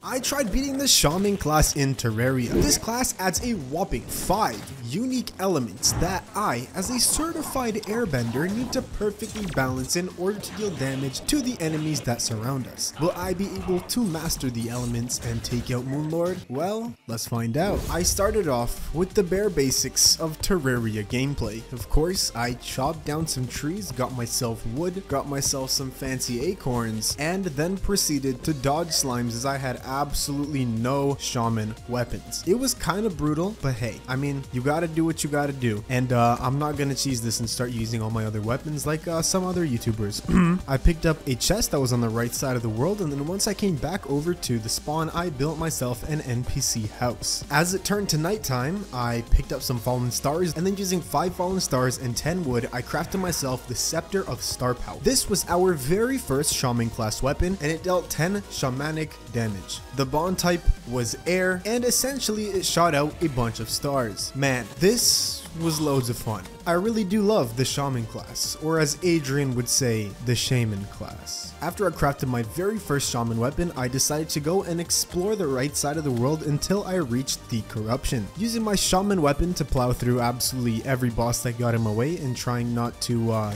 I tried beating the Shaman class in Terraria. This class adds a whopping 5 unique elements that I, as a certified airbender, need to perfectly balance in order to deal damage to the enemies that surround us. Will I be able to master the elements and take out Moonlord? Well, let's find out. I started off with the bare basics of Terraria gameplay. Of course, I chopped down some trees, got myself wood, got myself some fancy acorns, and then proceeded to dodge slimes as I had absolutely no shaman weapons. It was kind of brutal, but hey, I mean, you gotta do what you gotta do. And I'm not gonna cheese this and start using all my other weapons like some other YouTubers. I picked up a chest that was on the right side of the world, and then once I came back over to the spawn, I built myself an NPC house. As it turned to nighttime, I picked up some fallen stars, and then using 5 fallen stars and 10 wood, I crafted myself the Scepter of Star Power. This was our very first Shaman class weapon, and it dealt 10 shamanic damage. The bond type was air, and essentially it shot out a bunch of stars. Man, this was loads of fun. I really do love the Shaman class, or as Adrian would say, the Shaman class. After I crafted my very first Shaman weapon, I decided to go and explore the right side of the world until I reached the Corruption. Using my Shaman weapon to plow through absolutely every boss that got in my way and trying not to,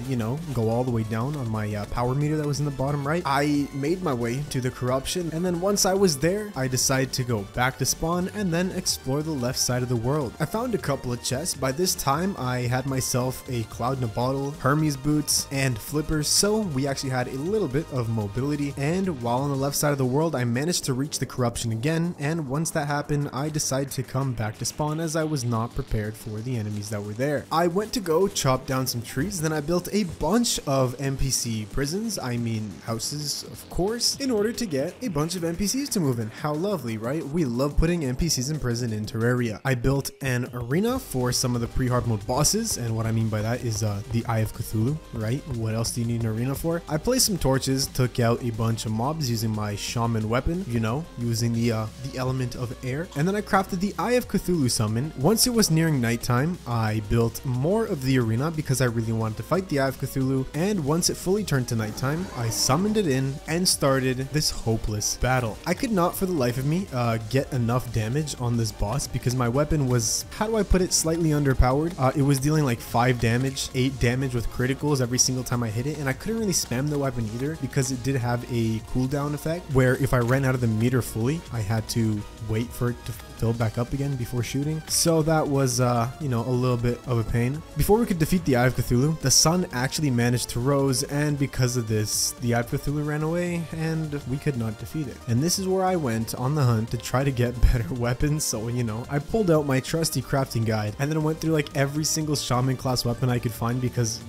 you know, go all the way down on my power meter that was in the bottom right, I made my way to the Corruption, and then once I was there, I decided to go back to spawn and then explore the left side of the world. I found a couple of chests. By this time, I had myself a cloud in a bottle, Hermes boots, and flippers, so we actually had a little bit of mobility. And while on the left side of the world, I managed to reach the Corruption again, and once that happened, I decided to come back to spawn as I was not prepared for the enemies that were there. I went to go chop down some trees, then I built a bunch of NPC prisons, I mean houses, of course, in order to get a bunch of NPCs to move in. How lovely, right? We love putting NPCs in prison in Terraria. I built an arena for some of the pre-hard mode bosses, and what I mean by that is the Eye of Cthulhu, right? What else do you need an arena for? I placed some torches, took out a bunch of mobs using my shaman weapon, you know, using the element of air, and then I crafted the Eye of Cthulhu summon. Once it was nearing nighttime, I built more of the arena because I really wanted to fight the Eye of Cthulhu, and once it fully turned to nighttime, I summoned it in and started this hopeless battle. I could not for the life of me get enough damage on this boss because my weapon was, how do I put it, slightly underpowered. It was dealing like 5 damage, 8 damage with criticals every single time I hit it, and I couldn't really spam the weapon either because it did have a cooldown effect where if I ran out of the meter fully, I had to wait for it to fill back up again before shooting. So that was, you know, a little bit of a pain. Before we could defeat the Eye of Cthulhu, the sun actually managed to rise, and because of this, the Eye of Cthulhu ran away and we could not defeat it. And this is where I went on the hunt to try to get better weapons. So, you know, I pulled out my trusty crafting guide and then I went through like every single shaman class weapon I could find because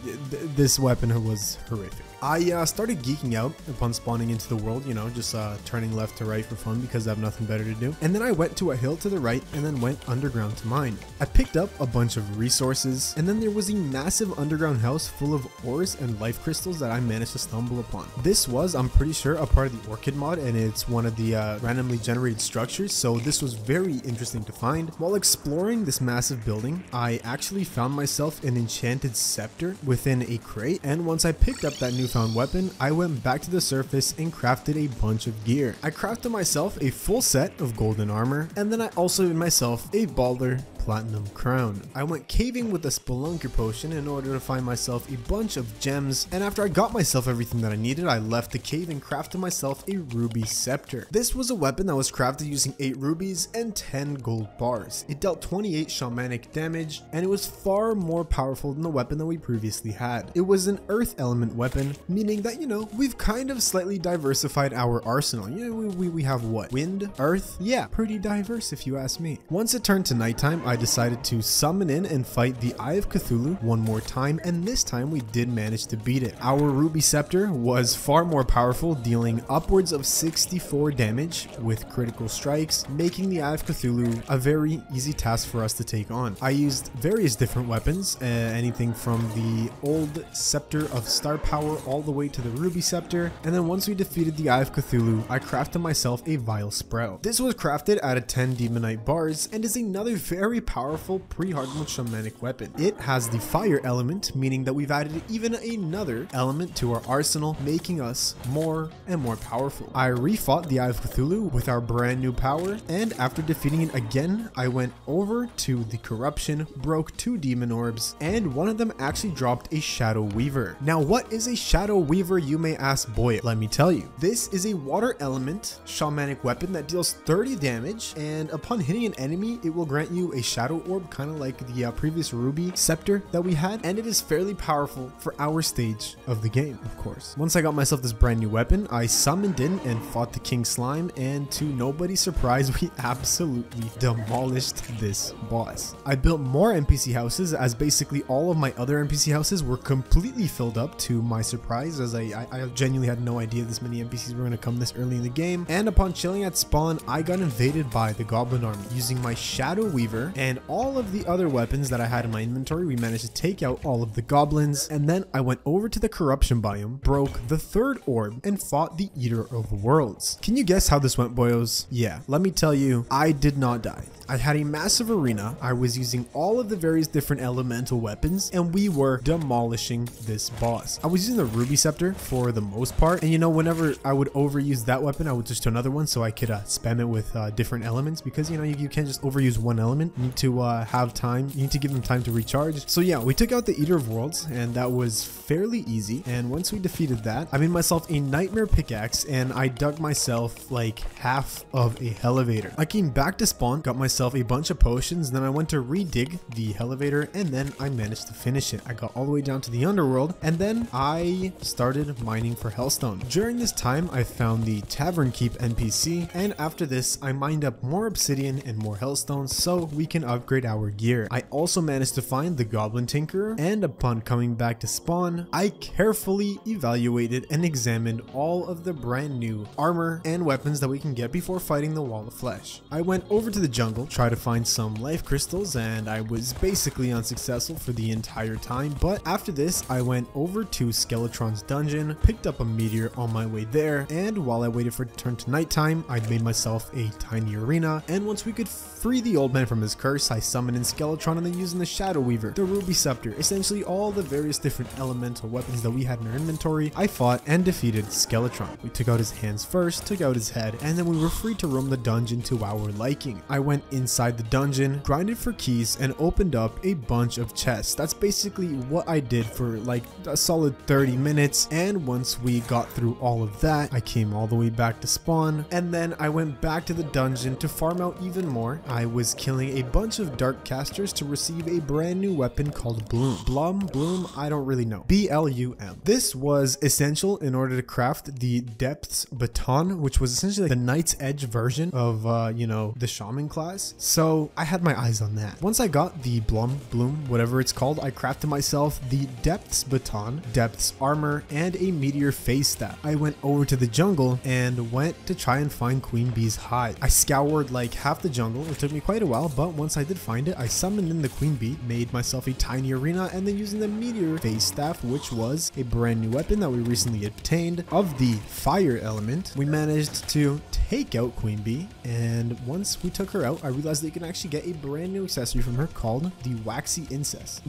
this weapon was horrific. I started geeking out upon spawning into the world, you know, just turning left to right for fun because I have nothing better to do. And then I went to a hill to the right and then went underground to mine. I picked up a bunch of resources, and then there was a massive underground house full of ores and life crystals that I managed to stumble upon. This was, I'm pretty sure, a part of the Orchid mod, and it's one of the randomly generated structures, so this was very interesting to find. While exploring this massive building, I actually found myself an enchanted scepter within a crate, and once I picked up that newfound weapon, I went back to the surface and crafted a bunch of gear. I crafted myself a full set of golden armor, and then I also made myself a baller platinum crown. I went caving with a spelunker potion in order to find myself a bunch of gems, and after I got myself everything that I needed, I left the cave and crafted myself a ruby scepter. This was a weapon that was crafted using 8 rubies and 10 gold bars. It dealt 28 shamanic damage, and it was far more powerful than the weapon that we previously had. It was an earth element weapon, meaning that, you know, we've kind of slightly diversified our arsenal. You know, we have what? Wind? Earth? Yeah, pretty diverse if you ask me. Once it turned to nighttime, I decided to summon in and fight the Eye of Cthulhu one more time, and this time we did manage to beat it. Our ruby scepter was far more powerful, dealing upwards of 64 damage with critical strikes, making the Eye of Cthulhu a very easy task for us to take on. I used various different weapons, anything from the old Scepter of Star Power all the way to the ruby scepter, and then once we defeated the Eye of Cthulhu, I crafted myself a vile sprout. This was crafted out of 10 demonite bars and is another very powerful pre-hard mode shamanic weapon. It has the fire element, meaning that we've added even another element to our arsenal, making us more and more powerful. I refought the Eye of Cthulhu with our brand new power, and after defeating it again, I went over to the corruption, broke 2 demon orbs, and one of them actually dropped a Shadow Weaver. Now, what is a Shadow Weaver, you may ask Boio? Let me tell you. This is a water element shamanic weapon that deals 30 damage, and upon hitting an enemy, it will grant you a Shadow Orb, kind of like the previous Ruby Scepter that we had, and it is fairly powerful for our stage of the game, of course. Once I got myself this brand new weapon, I summoned in and fought the King Slime, and to nobody's surprise, we absolutely demolished this boss. I built more NPC houses, as basically all of my other NPC houses were completely filled up, to my surprise, as I genuinely had no idea this many NPCs were going to come this early in the game. And upon chilling at spawn, I got invaded by the Goblin Army. Using my Shadow Weaver and all of the other weapons that I had in my inventory, we managed to take out all of the goblins, and then I went over to the corruption biome, broke the 3rd orb, and fought the Eater of Worlds. Can you guess how this went, boyos? Yeah, let me tell you, I did not die. I had a massive arena, I was using all of the various different elemental weapons, and we were demolishing this boss. I was using the Ruby Scepter for the most part, and you know, whenever I would overuse that weapon, I would switch to another one so I could spam it with different elements, because you know, you can't just overuse one element. You need to have time, you need to give them time to recharge. So yeah, we took out the Eater of Worlds, and that was fairly easy, and once we defeated that, I made myself a Nightmare Pickaxe, and I dug myself like half of a elevator. I came back to spawn, got myself a bunch of potions, then I went to redig the elevator, and then I managed to finish it. I got all the way down to the underworld, and then I started mining for Hellstone. During this time, I found the Tavern Keep NPC, and after this, I mined up more obsidian and more Hellstone so we can upgrade our gear. I also managed to find the Goblin Tinkerer, and upon coming back to spawn, I carefully evaluated and examined all of the brand new armor and weapons that we can get before fighting the Wall of Flesh. I went over to the jungle, tried to find some life crystals, and I was basically unsuccessful for the entire time. But after this, I went over to Skeletron's dungeon, picked up a meteor on my way there, and while I waited for it to turn to nighttime, I made myself a tiny arena, and once we could free the old man from his curse, I summoned in Skeletron, and then using the Shadow Weaver, the Ruby Scepter, essentially all the various different elemental weapons that we had in our inventory, I fought and defeated Skeletron. We took out his hands first, took out his head, and then we were free to roam the dungeon to our liking. I went inside the dungeon, grinded for keys, and opened up a bunch of chests. That's basically what I did for like a solid 30 minutes, and once we got through all of that, I came all the way back to spawn, and then I went back to the dungeon to farm out even more. I was killing a bunch of dark casters to receive a brand new weapon called Bloom. Bloom, I don't really know. B-L-U-M. This was essential in order to craft the Depths Baton, which was essentially like the Knight's Edge version of, you know, the Shaman class. So I had my eyes on that. Once I got the Bloom, whatever it's called, I crafted myself the Depths Baton, Depths Armor, and a Meteor Face Staff. I went over to the jungle and went to try and find Queen Bee's hide. I scoured like half the jungle. It took me quite a while, but once I did find it, I summoned in the Queen Bee, made myself a tiny arena, and then using the Meteor Face Staff, which was a brand new weapon that we recently obtained of the fire element, we managed to take out Queen Bee, and once we took her out, I realized that you can actually get a brand new accessory from her called the Waxy Incest.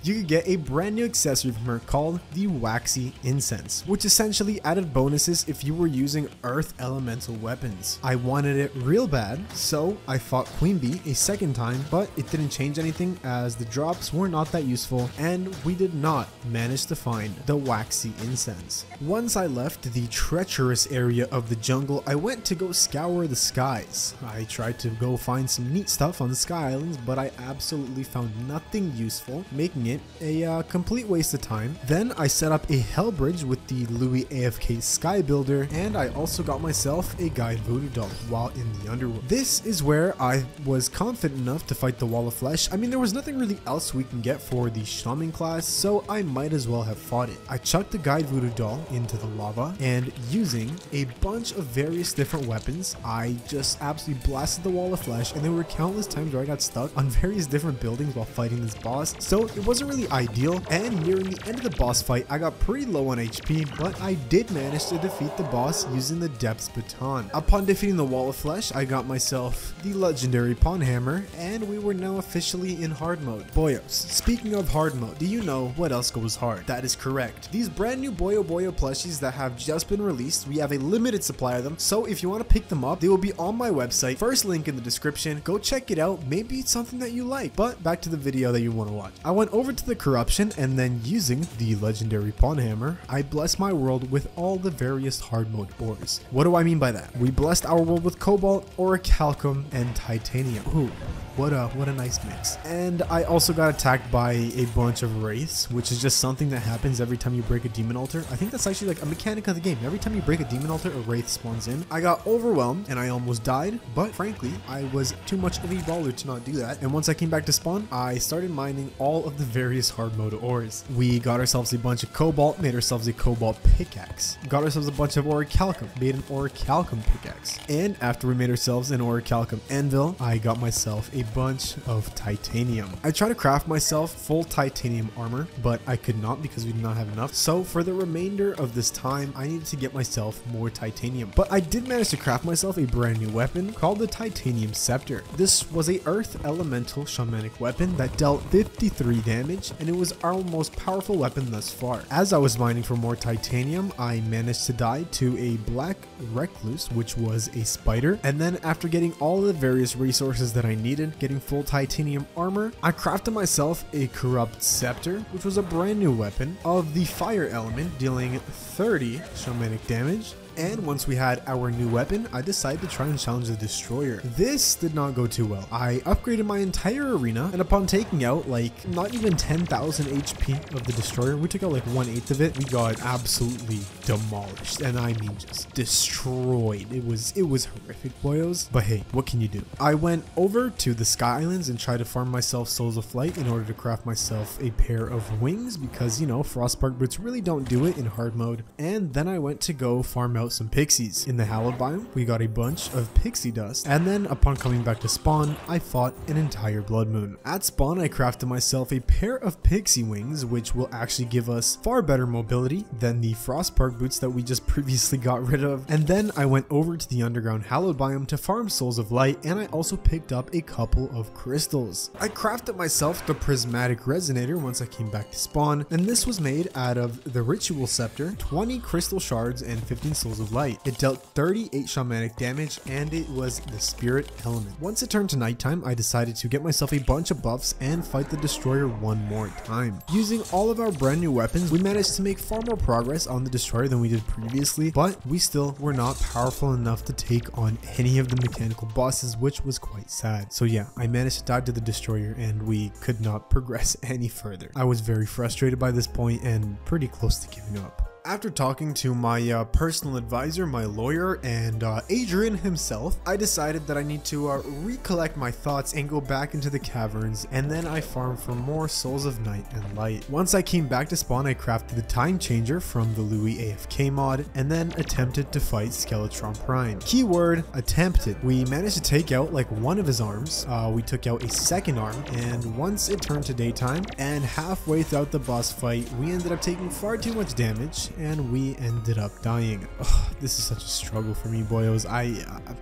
You could get a brand new accessory from her called the Waxy Incense, which essentially added bonuses if you were using earth elemental weapons. I wanted it real bad, so I fought Queen Bee a second time, but it didn't change anything as the drops were not that useful, and we did not manage to find the Waxy Incense. Once I left the treacherous area of the jungle, I went to go scour the skies. I tried to go find some neat stuff on the Sky Islands, but I absolutely found nothing useful, making it a complete waste of time. Then I set up a hell bridge with the Louis AFK Sky Builder, and I also got myself a guide voodoo doll while in the underworld. This is where I was confident enough to fight the Wall of Flesh. I mean, there was nothing really else we can get for the Shaman class, so I might as well have fought it. I chucked the guide voodoo doll into the lava, and using a bunch of various different weapons, I just absolutely blasted the Wall of Flesh, and there were countless times where I got stuck on various different buildings while fighting this boss, so it wasn't really ideal. And nearing the end of the boss fight, I got pretty low on HP, but I did manage to defeat the boss using the Depths Baton. Upon defeating the Wall of Flesh, I got myself the legendary pawn hammer, and we were now officially in hard mode. Boyos, speaking of hard mode, do you know what else goes hard? That is correct. These brand new Boio plushies that have just been released, we have a limited supply of them, so if you want to pick them up, they will be on my website. First link in the description. Go check it out. Maybe it's something that you like. But back to the video that you want to watch. I went over to the corruption, and then using the legendary pawn hammer, I blessed my world with all the various hard mode ores. What do I mean by that? We blessed our world with cobalt, orichalcum, and titanium. Ooh. What a nice mix. And I also got attacked by a bunch of wraiths, which is just something that happens every time you break a demon altar. I think that's actually like a mechanic of the game. Every time you break a demon altar, a wraith spawns in. I got overwhelmed and I almost died, but frankly, I was too much of a baller to not do that. And once I came back to spawn, I started mining all of the various hard mode ores. We got ourselves a bunch of cobalt, made ourselves a cobalt pickaxe. Got ourselves a bunch of orichalcum, made an orichalcum pickaxe. And after we made ourselves an orichalcum anvil, I got myself a bunch of titanium. I tried to craft myself full titanium armor, but I could not because we did not have enough. So for the remainder of this time, I needed to get myself more titanium. But I did manage to craft myself a brand new weapon called the Titanium Scepter. This was a earth elemental shamanic weapon that dealt 53 damage, and it was our most powerful weapon thus far. As I was mining for more titanium, I managed to die to a black recluse, which was a spider. And then after getting all the various resources that I needed, getting full titanium armor, I crafted myself a corrupt scepter, which was a brand new weapon of the fire element, dealing 30 shamanic damage. And once we had our new weapon, I decided to try and challenge the destroyer. This did not go too well. I upgraded my entire arena, and upon taking out like not even 10,000 HP of the destroyer, we took out like 1/8 of it. We got absolutely demolished, and I mean just destroyed. It was horrific, boyos. But hey, what can you do? I went over to the Sky Islands and tried to farm myself souls of flight in order to craft myself a pair of wings, because you know frostbark boots really don't do it in hard mode. And then I went to go farm out some pixies. In the hallowed biome, we got a bunch of pixie dust, and then upon coming back to spawn, I fought an entire blood moon. At spawn, I crafted myself a pair of pixie wings, which will actually give us far better mobility than the frostbark boots that we just previously got rid of. And then I went over to the underground hallowed biome to farm souls of light, and I also picked up a couple of crystals. I crafted myself the prismatic resonator once I came back to spawn, and this was made out of the ritual scepter, 20 crystal shards, and 15 souls of light. It dealt 38 shamanic damage, and it was the spirit element. Once it turned to nighttime, I decided to get myself a bunch of buffs and fight the destroyer one more time. Using all of our brand new weapons, we managed to make far more progress on the destroyer than we did previously, but we still were not powerful enough to take on any of the mechanical bosses, which was quite sad. So yeah, I managed to die to the destroyer, and we could not progress any further. I was very frustrated by this point and pretty close to giving up. After talking to my personal advisor, my lawyer, and Adrian himself, I decided that I need to recollect my thoughts and go back into the caverns, and then I farmed for more souls of night and light. Once I came back to spawn, I crafted the time changer from the Louis AFK mod, and then attempted to fight Skeletron Prime. Keyword, attempted. We managed to take out like one of his arms, we took out a second arm, and once it turned to daytime, and halfway throughout the boss fight, we ended up taking far too much damage, and we ended up dying. Ugh, this is such a struggle for me, boyos.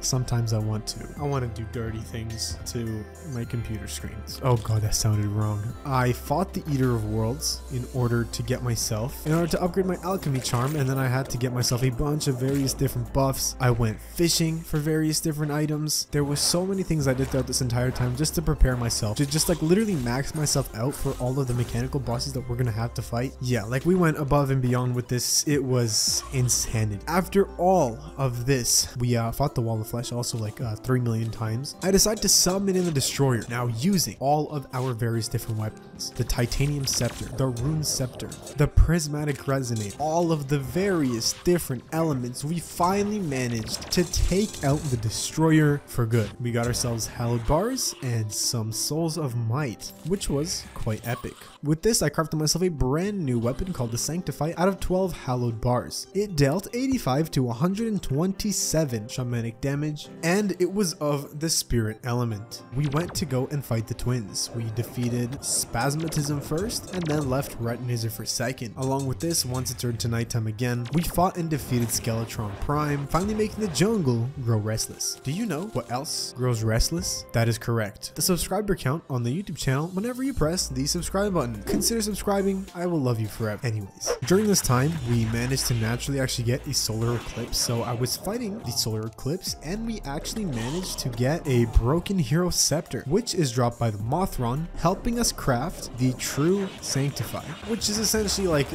Sometimes I want to do dirty things to my computer screens. Oh god, that sounded wrong. I fought the Eater of Worlds in order to upgrade my alchemy charm, and then I had to get myself a bunch of various different buffs. I went fishing for various different items. There was so many things I did throughout this entire time just to prepare myself, to just like literally max myself out for all of the mechanical bosses that we're gonna have to fight. Yeah, like we went above and beyond with this. It was insanity. After all of this, we fought the Wall of Flesh also like 3 million times. I decided to summon in the destroyer, now using all of our various different weapons. The Titanium Scepter, the Rune Scepter, the Prismatic Resonate, all of the various different elements. We finally managed to take out the destroyer for good. We got ourselves hallowed bars and some souls of might, which was quite epic. With this, I crafted myself a brand new weapon called the Sanctify out of 12 12 hallowed bars. It dealt 85 to 127 shamanic damage, and it was of the spirit element. We went to go and fight the twins. We defeated Spasmatism first, and then left Retinizer for second. Along with this, once it turned to nighttime again, we fought and defeated Skeletron Prime, finally making the jungle grow restless. Do you know what else grows restless? That is correct. The subscriber count on the YouTube channel whenever you press the subscribe button. Consider subscribing, I will love you forever. Anyways, during this time, we managed to naturally actually get a solar eclipse, so I was fighting the solar eclipse, and we actually managed to get a broken hero scepter, which is dropped by the Mothron, helping us craft the true Sanctify, which is essentially like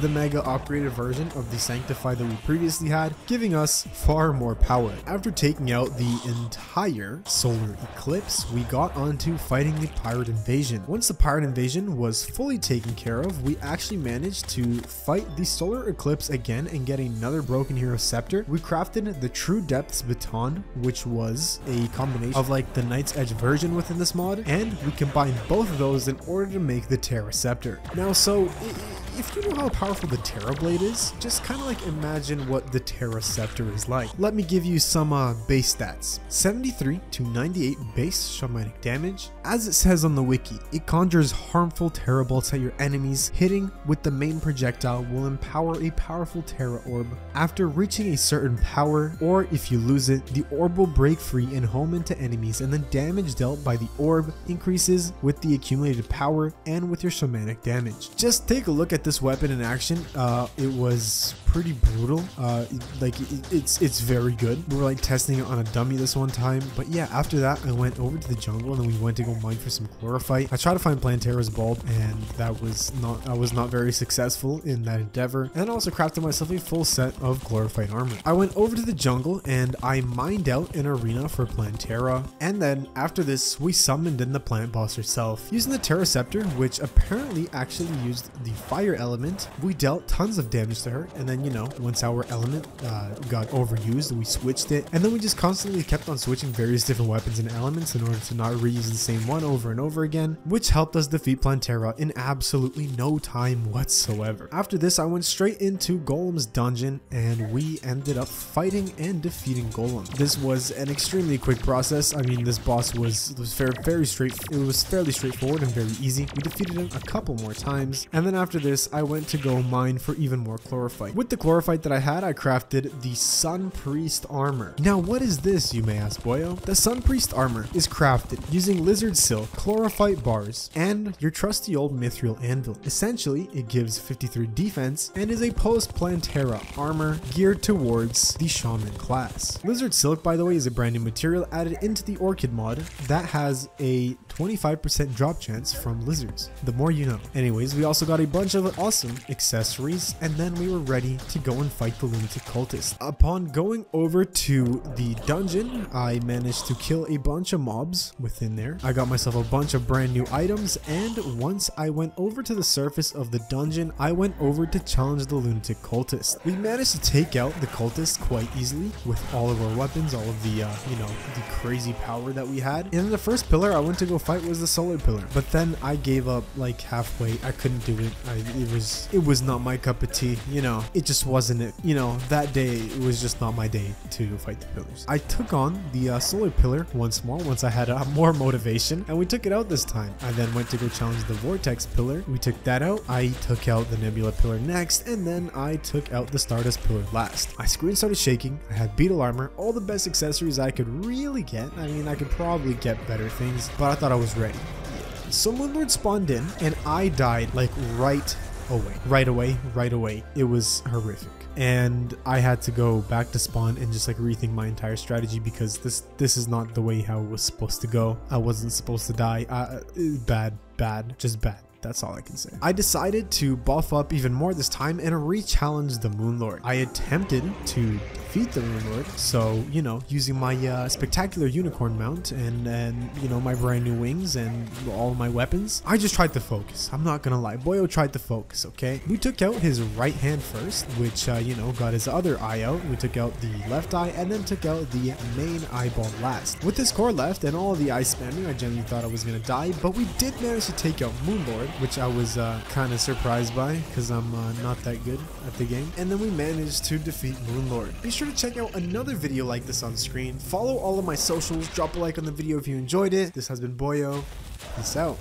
the mega upgraded version of the Sanctify that we previously had, giving us far more power. After taking out the entire solar eclipse, we got onto fighting the pirate invasion. Once the pirate invasion was fully taken care of, we actually managed to fight the solar eclipse again and get another broken hero scepter. We crafted the True Depths baton, which was a combination of like the Knight's Edge version within this mod, and we combined both of those in order to make the Terra Scepter. Now, so if you know how powerful the Terra Blade is, just kind of like imagine what the Terra Scepter is like. Let me give you some base stats. 73 to 98 base shamanic damage. As it says on the wiki, it conjures harmful Terra bolts at your enemies. Hitting with the main projectile will empower a powerful Terra orb. After reaching a certain power, or if you lose it, the orb will break free and home into enemies, and the damage dealt by the orb increases with the accumulated power and with your shamanic damage. Just take a look at this weapon in action. It was pretty brutal. It's very good. We were like testing it on a dummy this one time, but yeah, after that I went over to the jungle and then we went to go mine for some chlorophyte. I tried to find Plantera's bulb, and I was not very successful in that endeavor, and I also crafted myself a full set of chlorophyte armor. I went over to the jungle and I mined out an arena for Plantera, and then after this we summoned in the plant boss herself. Using the Terra Scepter, which apparently actually used the fire element, we dealt tons of damage to her, and then, you know, once our element got overused, we switched it, and then we just constantly kept on switching various different weapons and elements in order to not reuse the same one over and over again, which helped us defeat Plantera in absolutely no time whatsoever. After this, I went straight into Golem's dungeon, and we ended up fighting and defeating Golem. This was an extremely quick process. I mean, this boss was fairly straightforward and very easy. We defeated him a couple more times, and then after this, I went to go mine for even more chlorophyte. With the chlorophyte that I had, I crafted the Sun Priest armor. Now, what is this, you may ask, Boio? The Sun Priest armor is crafted using lizard silk, chlorophyte bars, and your trusty old mithril anvil. Essentially, it gives 53 defense and is a post-Plantera armor geared towards the Shaman class. Lizard silk, by the way, is a brand new material added into the Orchid mod that has a 25% drop chance from lizards. The more you know. Anyways, we also got a bunch of awesome accessories, and then we were ready to go and fight the lunatic cultist. Upon going over to the dungeon, I managed to kill a bunch of mobs within there. I got myself a bunch of brand new items, and once I went over to the surface of the dungeon, I went over to challenge the lunatic cultist. We managed to take out the cultist quite easily with all of our weapons, all of the the crazy power that we had. And then the first pillar I went to go fight was the solar pillar, but then I gave up like halfway. I couldn't do it. It was not my cup of tea. You know, it just wasn't it. You know, that day it was just not my day to fight the pillars. I took on the solar pillar once more once I had more motivation, and we took it out this time. I then went to go challenge the vortex pillar. We took that out. I took out the nebula pillar next, and then I took out the stardust pillar last. My screen started shaking. I had beetle armor, all the best accessories I could really get. I mean, I could probably get better things, but I thought I was ready. So moonlord spawned in, and I died like right away. It was horrific, and I had to go back to spawn and just like rethink my entire strategy, because this is not the way how it was supposed to go. I wasn't supposed to die. Just bad. That's all I can say. I decided to buff up even more this time and re-challenge the moonlord. I attempted to defeat the moonlord, so, you know, using my spectacular unicorn mount and you know, my brand new wings and all my weapons, I just tried to focus. I'm not gonna lie, Boio tried to focus, okay? We took out his right hand first, which you know, got his other eye out. We took out the left eye and then took out the main eyeball last. With his core left and all the eye spamming, I genuinely thought I was gonna die, but we did manage to take out moonlord which I was kind of surprised by because I'm not that good at the game. And then we managed to defeat Moonlord. Be sure to check out another video like this on screen. Follow all of my socials. Drop a like on the video if you enjoyed it. This has been Boio. Peace out.